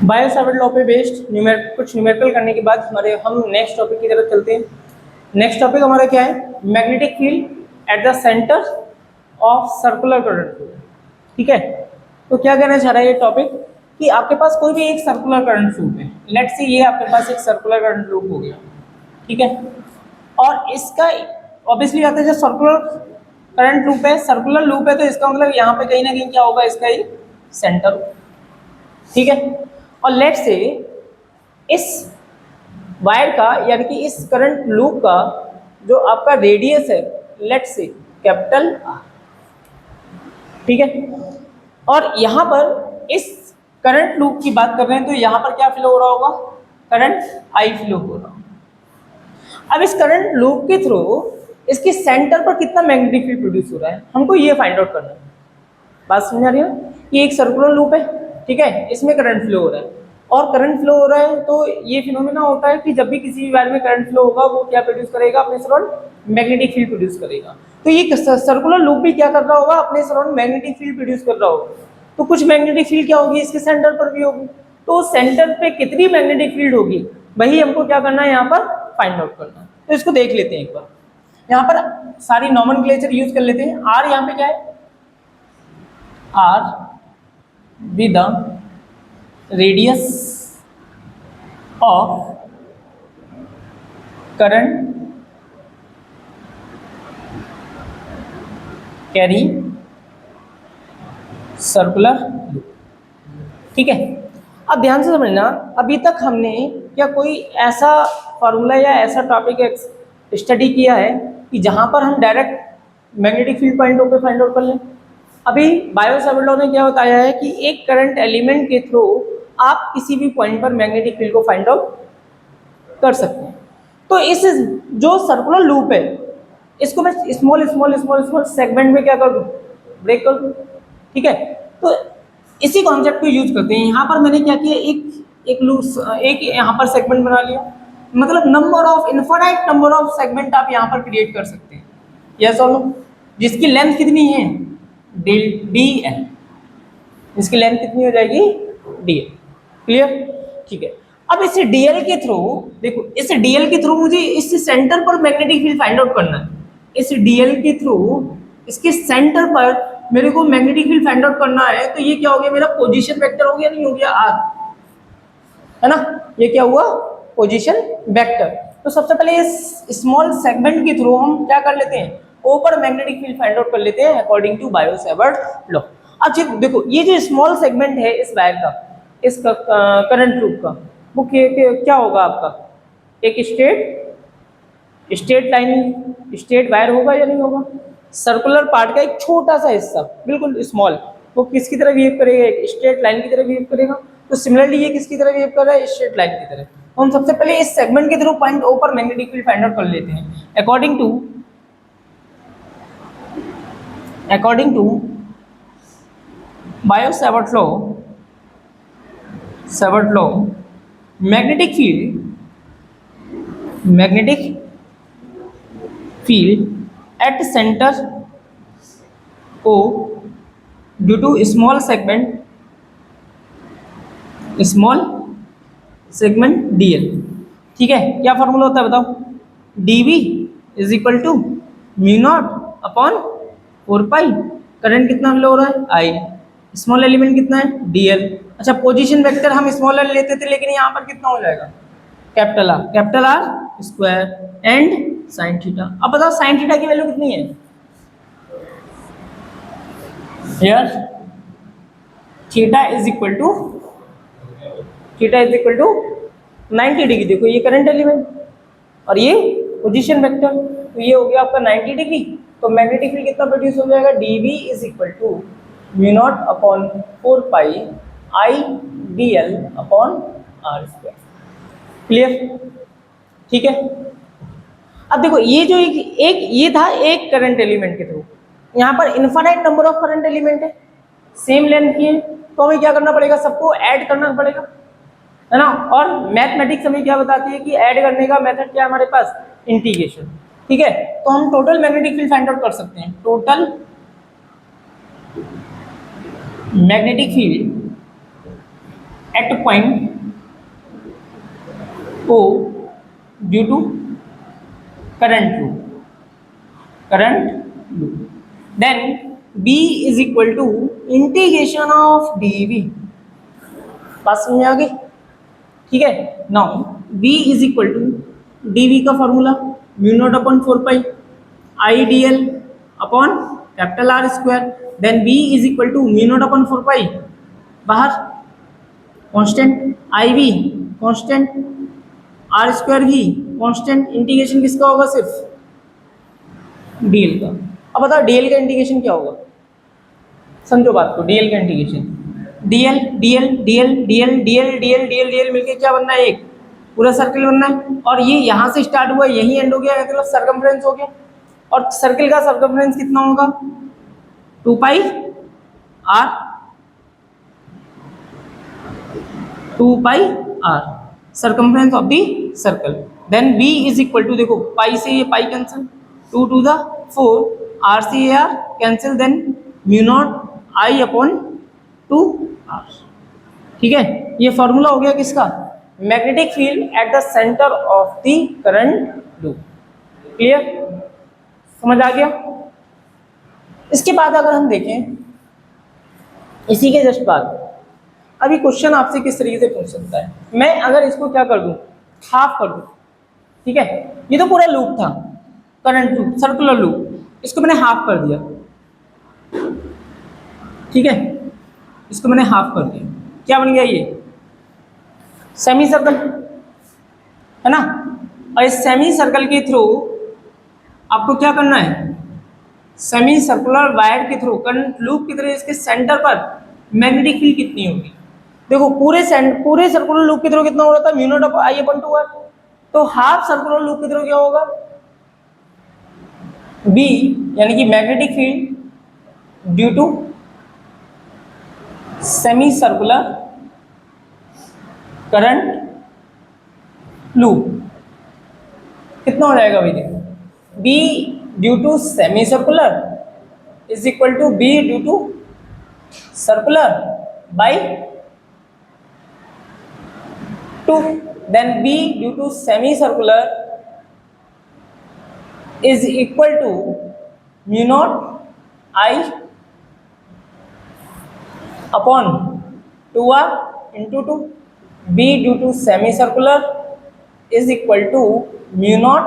Bio Savart law पे based कुछ numerical करने के बाद हम नेक्स्ट टॉपिक की तरफ चलते हैं। नेक्स्ट टॉपिक हमारा क्या है? Magnetic field at the centre of circular current flow. ठीक है, तो क्या कहना चाह रहा है ये टॉपिक कि आपके पास कोई भी एक सर्कुलर करंट लूप है। लेट्स से ये आपके पास एक सर्कुलर करंट लूप हो गया, ठीक है, और इसका ऑब्वियसली बात है, जो सर्कुलर करंट लूप है, सर्कुलर लूप है, तो इसका मतलब यहाँ पे कहीं ना कहीं क्या होगा, इसका ही सेंटर, ठीक है। और लेट्स से इस वायर का यानी कि इस करंट लूप का जो आपका रेडियस है, लेट्स से कैपिटल आर, ठीक है, और यहाँ पर इस करंट लूप की बात कर रहे हैं तो यहाँ पर क्या फ्लो हो रहा होगा? करंट आई फ्लो हो रहा होगा। अब इस करंट लूप के थ्रू इसके सेंटर पर कितना मैग्नेटिक फील्ड प्रोड्यूस हो रहा है, हमको ये फाइंड आउट करना है। बात समझ आ रही है? ये एक सर्कुलर लूप है, ठीक है, इसमें करंट फ्लो हो रहा है, और करंट फ्लो हो रहा है तो ये फिनोमेना होता है कि जब भी किसी भी वायर में करंट फ्लो होगा वो क्या प्रोड्यूस करेगा? अपने सराउंड मैग्नेटिक फील्ड प्रोड्यूस करेगा। तो ये सर्कुलर लूप भी क्या कर रहा होगा? अपने सराउंड मैग्नेटिक फील्ड प्रोड्यूस कर रहा होगा। तो कुछ मैग्नेटिक फील्ड क्या होगी? इसके सेंटर पर भी होगी। तो सेंटर पे कितनी मैग्नेटिक फील्ड होगी, वही हमको क्या करना है, यहाँ पर फाइंड आउट करना है। तो इसको देख लेते हैं एक बार। यहाँ पर सारी नॉमेनक्लेचर यूज कर लेते हैं। आर यहाँ पे क्या है? R with the radius of current carry circular loop, ठीक है। अब ध्यान से समझना, अभी तक हमने क्या कोई ऐसा फॉर्मूला या ऐसा टॉपिक स्टडी किया है कि जहां पर हम डायरेक्ट मैग्नेटिक फील्ड पॉइंट पे फाइंड आउट कर लें? अभी बायो सावर्ट लॉ ने क्या बताया है कि एक करंट एलिमेंट के थ्रू आप किसी भी पॉइंट पर मैग्नेटिक फील्ड को फाइंड आउट कर सकते हैं। तो इस जो सर्कुलर लूप है, इसको मैं small small small small segment में क्या कर दूं? ब्रेक कर दूं, ठीक है। तो इसी कॉन्सेप्ट को यूज करते हैं। यहाँ पर मैंने क्या किया, एक लूप, एक यहाँ पर सेगमेंट बना लिया, मतलब number of infinite number of segment आप यहाँ पर क्रिएट कर सकते हैं, यस और नो, जिसकी लेंथ कितनी है? D L. इसकी लेंथ कितनी हो जाएगी? D L. क्लियर? ठीक है। अब इस डीएल के थ्रू देखो, इस डीएल के थ्रू मुझे इस सेंटर पर मैग्नेटिक फील्ड फाइंड आउट करना है। इस डीएल के थ्रू इसके सेंटर पर मेरे को मैग्नेटिक फील्ड फाइंड आउट करना है। तो ये क्या हो गया? मेरा पोजीशन वेक्टर हो गया, नहीं हो गया? आर, है ना? ये क्या हुआ? Position vector. तो सबसे पहले इस स्मॉल सेगमेंट के थ्रू हम क्या कर लेते हैं? ऊपर मैग्नेटिक फील्ड फाइंड आउट कर लेते हैं according to Biot Savart law. अच्छा देखो, ये जो स्मॉल सेगमेंट है इस वायर का, इस करंट लूप का, वो क्या होगा आपका? एक स्ट्रेट लाइन, स्ट्रेट वायर होगा या नहीं होगा? सर्कुलर पार्ट का एक छोटा सा हिस्सा, बिल्कुल स्मॉल, वो किसकी तरह बिहेव करेगा? एक स्ट्रेट लाइन की तरह बिहेव करेगा। तो सिमिलरली ये किसकी तरह बिहेव कर रहा है? स्ट्रेट लाइन की तरह। तो हम सबसे पहले इस सेगमेंट के थ्रू पॉइंट ओ पर मैग्नेटिक फील्ड फाइंड आउट कर लेते हैं according to Biot Savart law, magnetic field at center O due to small segment dl, ठीक है। क्या फॉर्मूला होता है बताओ? dv is equal to mu naught upon 4 pi. Current कितना फ्लो हो रहा है? आई। स्मॉल एलिमेंट कितना है? dl। अच्छा, पोजीशन वेक्टर हम स्मॉल एल लेते थे, लेकिन यहाँ पर कितना हो जाएगा? Capital R square and sine theta. अब बताओ साइन थीटा की वैल्यू कितनी है? यार theta is equal to 90 degree. देखो ये करंट एलिमेंट और ये पोजीशन वेक्टर, तो ये हो गया आपका 90 डिग्री। तो मैग्नेटिक फील्ड कितना प्रोड्यूस हो जाएगा? dv is equal to mu naught upon 4 pi I D L upon R square. Clear? ठीक है। अब देखो, ये जो ये था एक करंट एलिमेंट के थ्रू, यहाँ पर infinite number of current element है, सेम लेंथ की है, तो हमें क्या करना पड़ेगा? सबको ऐड करना पड़ेगा, है ना। और मैथमेटिक्स हमें क्या बताती है कि ऐड करने का मेथड क्या है हमारे पास? इंटीग्रेशन, ठीक है। तो हम total magnetic field find out कर सकते हैं। Total magnetic field at point O due to current loop. Then B is equal to integration of dV. बात समझ में आ गई? ठीक है. Now B is equal to dV का formula mu naught upon 4 pi I D L upon capital R square. Then B is equal to mu naught upon 4 pi बाहर constant I V constant R square भी constant. Integration किसका होगा? सिर्फ DL का. अब बताओ DL का integration क्या होगा? समझो बात को. डीएल का integration DL DL DL DL DL DL DL DL मिलके क्या बनना है? एक पूरा सर्कल बनना है. और ये यहाँ से स्टार्ट हुआ यही एंड हो गया, मतलब सर्कमफ्रेंस हो गया. और सर्कल का सर्कमफ्रेंस कितना होगा? 2 pi R. 2 pi R circumference of the circle. Then B is equal to, देखो पाई से ये pi cancel, 2 to the 4, R से ये R cancel, then mu not I upon 2 R. ठीक है. ये फॉर्मूला हो गया किसका? Magnetic field at the centre of the current loop. Clear? समझ आ गया? इसके बाद अगर हम देखें, इसी के जस्ट बाद अभी क्वेश्चन आपसे किस तरीके से पूछ सकता है. मैं अगर इसको क्या कर दूं, हाफ कर दूं. ठीक है. ये तो पूरा लूप था, करंट लूप, सर्कुलर लूप. इसको मैंने हाफ कर दिया. ठीक है. इसको मैंने हाफ कर दिया. क्या बन गया? ये सेमी सर्कल है ना. और इस सेमी सर्कल के थ्रू आपको क्या करना है? सेमी सर्कुलर वायर के थ्रू करंट लूप की तरह इसके सेंटर पर मैग्नेटिक फील्ड कितनी होगी? देखो पूरे सर्कुलर लूप की थ्रू कितना हो रहा था? Mu naught upon I upon 2 R. तो हाफ सर्कुलर लूप की थ्रू क्या होगा? बी, यानी कि magnetic field due to semi circular current loop कितना हो जाएगा भाई? देखो B due to semi circular is equal to B due to circular by 2. Then B due to semi circular is equal to mu not I upon 2r into 2. B due to semi circular is equal to mu not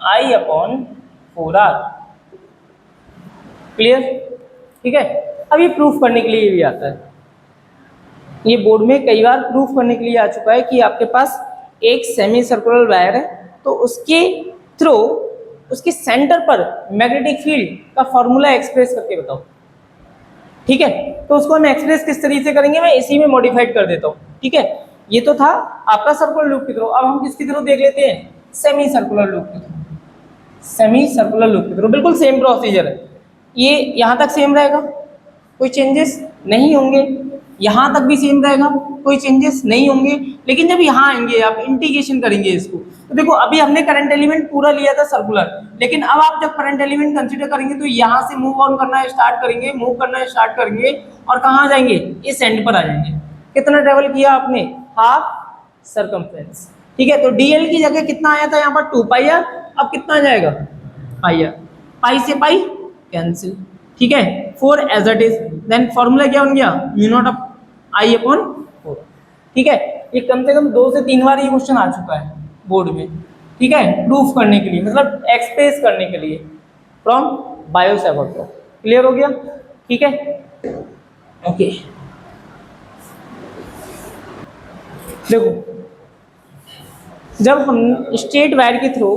I upon 4r. Clear? ठीक है. अब ये proof करने के लिए ये भी आता है. ये बोर्ड में कई बार प्रूफ करने के लिए आ चुका है कि आपके पास एक सेमी सर्कुलर वायर है, तो उसके थ्रू उसके सेंटर पर मैग्नेटिक फील्ड का फॉर्मूला एक्सप्रेस करके बताओ. ठीक है. तो उसको हम एक्सप्रेस किस तरीके से करेंगे, मैं इसी में मॉडिफाइड कर देता हूँ. ठीक है. ये तो था आपका सर्कुलर लूप की थ्रू. अब हम किसकी थ्रू देख लेते हैं? सेमी सर्कुलर लूप की थ्रू. सेमी सर्कुलर लूप की थ्रू बिल्कुल सेम प्रोसीजर है. ये यहाँ तक सेम रहेगा, कोई चेंजेस नहीं होंगे. यहाँ तक भी सेम रहेगा, कोई चेंजेस नहीं होंगे. लेकिन जब यहाँ आएंगे आप इंटीग्रेशन करेंगे इसको, तो देखो अभी हमने करंट एलिमेंट पूरा लिया था सर्कुलर, लेकिन अब आप जब करंट एलिमेंट कंसीडर करेंगे तो यहाँ से मूव ऑन करना स्टार्ट करेंगे, मूव करना स्टार्ट करेंगे और कहाँ जाएंगे? इस एंड पर आ जाएंगे. कितना ट्रेवल किया आपने? Half circumference. ठीक है. तो डीएल की जगह कितना आया था यहाँ पर? 2 पाई आर. अब कितना आ जाएगा? पाई आर. पाई से पाई कैंसिल. ठीक है. 4 as it is. Then formula क्या बन गया? Mu naught up I upon 4. ठीक है. ये कम से कम 2 से 3 बार ये क्वेश्चन आ चुका है बोर्ड में. ठीक है. प्रूफ करने के लिए, मतलब एक्सप्रेस करने के लिए फ्रॉम बायो-सैवर्ट. क्लियर हो गया? ठीक है. ओके. देखो जब हम स्ट्रेट वायर के थ्रू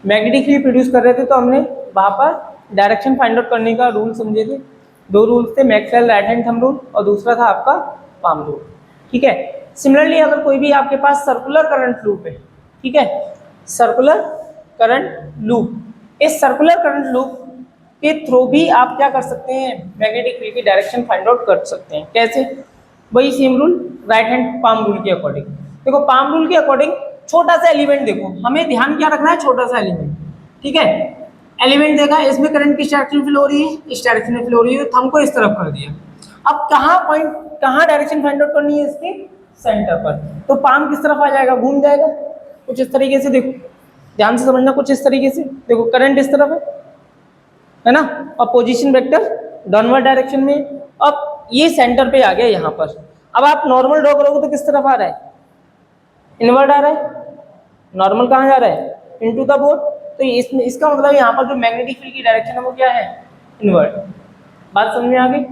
मैग्नेटिक फील्ड प्रोड्यूस कर रहे थे तो हमने वहाँ पर डायरेक्शन फाइंड आउट करने का रूल समझे थे. 2 रूल्स थे, Maxwell right hand thumb rule और दूसरा था आपका पाम रूल. ठीक है. सिमिलरली अगर कोई भी आपके पास सर्कुलर करंट लूप है, ठीक है, सर्कुलर करंट लूप, इस सर्कुलर करंट लूप के थ्रू भी आप क्या कर सकते हैं? मैग्नेटिक फील्ड की डायरेक्शन फाइंड आउट कर सकते हैं. कैसे? वही same rule, right hand palm rule के अकॉर्डिंग. देखो पाम रूल के अकॉर्डिंग छोटा सा एलिमेंट, देखो हमें ध्यान क्या रखना है? छोटा सा एलिमेंट. ठीक है. एलिमेंट देखा, इसमें करंट किस डायरेक्शन में फ्लो हो रही है? इस डायरेक्शन में फ्लो हो रही है. थंब को इस तरफ कर दिया. अब कहाँ पॉइंट कहाँ डायरेक्शन फाइंड आउट करनी है, इसके सेंटर पर। तो पाम किस तरफ आ जाएगा, घूम जाएगा कुछ इस तरीके से, देखो ध्यान से समझना, कुछ इस तरीके से देखो, करंट इस तरफ है ना, और पोजीशन वेक्टर डाउनवर्ड डायरेक्शन में। अब ये सेंटर पे आ गया यहाँ पर। अब आप नॉर्मल ड्रॉ करोगे तो किस तरफ आ रहा है, इनवर्ड आ रहा है। नॉर्मल कहाँ जा रहा है, इनटू द बोर्ड। तो इसका मतलब यहाँ पर जो मैग्नेटिक फील्ड की डायरेक्शन है वो क्या है, इनवर्ड। बात समझ में आ गई,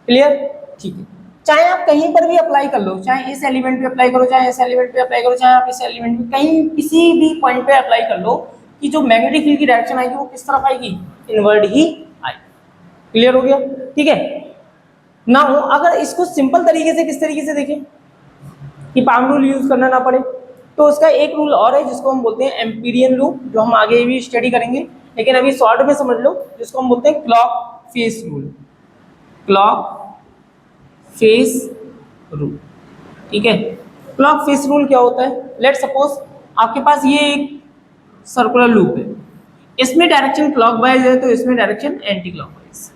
क्लियर, ठीक है। चाहे आप कहीं पर भी अप्लाई कर लो, चाहे इस एलिमेंट पे अप्लाई करो, चाहे इस एलिमेंट पे अप्लाई करो, चाहे आप इस एलिमेंट पे कहीं किसी भी पॉइंट पे अप्लाई कर लो, कि जो मैग्नेटिक फील्ड की डायरेक्शन आएगी वो किस तरफ आएगी, इनवर्ड ही आएगी। क्लियर हो गया, ठीक है ना। अगर इसको सिंपल तरीके से किस तरीके से देखें कि पाम रूल यूज करना ना पड़े, तो उसका एक रूल और है जिसको हम बोलते हैं एम्पीरियन रूल, जो हम आगे भी स्टडी करेंगे, लेकिन अभी शॉर्ट में समझ लो, जिसको हम बोलते हैं clock face rule. Clock face rule, ठीक है। क्लॉक फेस रूल क्या होता है, लेट सपोज आपके पास ये एक सर्कुलर लूप है, इसमें डायरेक्शन क्लॉकवाइज है तो इसमें डायरेक्शन एंटी क्लॉकवाइज,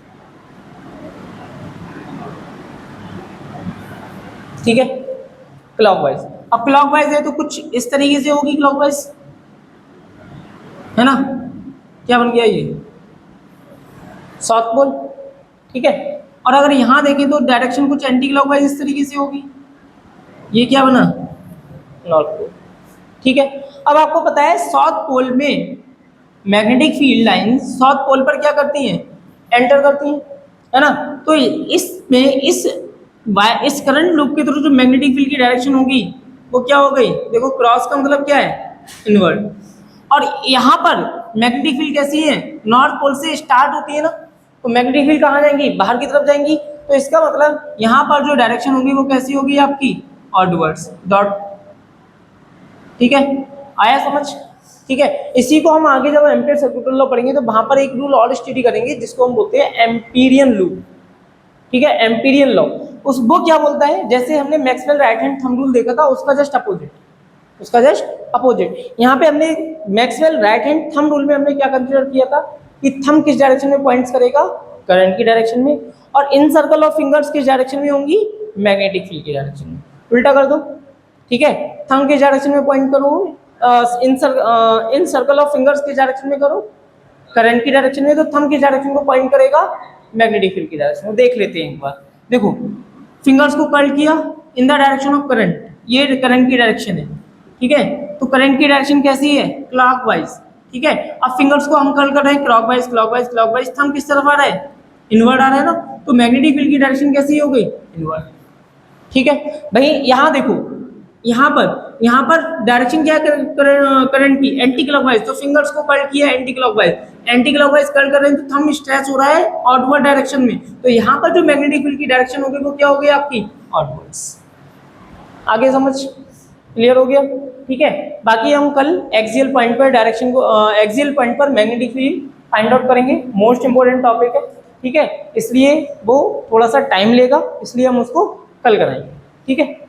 ठीक है, क्लॉकवाइज। अब क्लॉकवाइज है तो कुछ इस तरीके से होगी क्लॉकवाइज, है ना। क्या बन गया ये, साउथ पोल, ठीक है। और अगर यहां देखें तो डायरेक्शन कुछ एंटी क्लॉकवाइज इस तरीके से होगी, ये क्या बना, नॉर्थ पोल, ठीक है। अब आपको पता है साउथ पोल में magnetic field line south pole पर क्या करती हैं, एंटर करती हैं, है ना। तो इसमें इस करंट लूप के थ्रू जो मैग्नेटिक फील्ड की डायरेक्शन होगी वो क्या हो गई, देखो क्रॉस का मतलब क्या है, इनवर्ड। और यहाँ पर मैग्नेटिक फील्ड कैसी है, नॉर्थ पोल से स्टार्ट होती है ना, तो मैग्नेटिक फील्ड कहाँ जाएंगी, बाहर की तरफ जाएंगी। तो इसका मतलब यहाँ पर जो डायरेक्शन होगी वो कैसी होगी आपकी, आउटवर्ड्स, डॉट, ठीक है, आया समझ, ठीक है। इसी को हम आगे जब एम्पीयर सर्किट लॉ पढ़ेंगे तो वहां पर एक रूल और स्टडी करेंगे जिसको हम बोलते हैं एम्पीरियन लूप, ठीक है, एम्पीरियन लॉ। उस वो क्या बोलता है, जैसे हमने Maxwell right hand thumb rule देखा था, उसका जस्ट अपोजिट, उसका जस्ट अपोजिट। यहाँ पे हमने Maxwell right hand thumb rule में हमने क्या कंसीडर किया था कि थंब किस डायरेक्शन में पॉइंट्स करेगा, करंट की डायरेक्शन में, और इन सर्कल ऑफ फिंगर्स किस डायरेक्शन में होंगी, मैग्नेटिक फील्ड की डायरेक्शन में। उल्टा कर दो, ठीक है, थंब किस डायरेक्शन में पॉइंट करो, इन सर्कल ऑफ फिंगर्स किस डायरेक्शन में करो, करंट की डायरेक्शन में, तो थंब किस डायरेक्शन को पॉइंट करेगा, मैग्नेटिक फील्ड की डायरेक्शन में। देख लेते हैं एक बार, देखो फिंगर्स को कर्ल किया in the direction of current, ये करंट की डायरेक्शन है, ठीक है। तो करंट की डायरेक्शन कैसी है, क्लॉकवाइज, ठीक है। अब फिंगर्स को हम कर्ल कर रहे हैं क्लॉकवाइज क्लॉकवाइज क्लॉकवाइज, थंब किस तरफ आ रहा है, इनवर्ड आ रहा है ना, तो मैग्नेटिक फील्ड की डायरेक्शन कैसी हो गई, इनवर्ड, ठीक है। भाई यहाँ देखो, यहाँ पर डायरेक्शन क्या है करंट की, एंटी क्लॉकवाइज, तो फिंगर्स को कर्ल किया anti clockwise, anti clockwise curl कर रहे हैं तो थंब स्ट्रेच हो रहा है आउटवर्ड डायरेक्शन में, तो यहाँ पर जो मैग्नेटिक फील्ड की डायरेक्शन होगी वो क्या होगी आपकी, आउटवर्ड्स। आगे समझ क्लियर हो गया, ठीक है। बाकी हम कल एक्सियल पॉइंट पर डायरेक्शन को एक्सियल पॉइंट पर मैग्नेटिक फील्ड फाइंड आउट करेंगे, मोस्ट इंपोर्टेंट टॉपिक है, ठीक है, इसलिए वो थोड़ा सा टाइम लेगा, इसलिए हम उसको कल कराएंगे, ठीक है।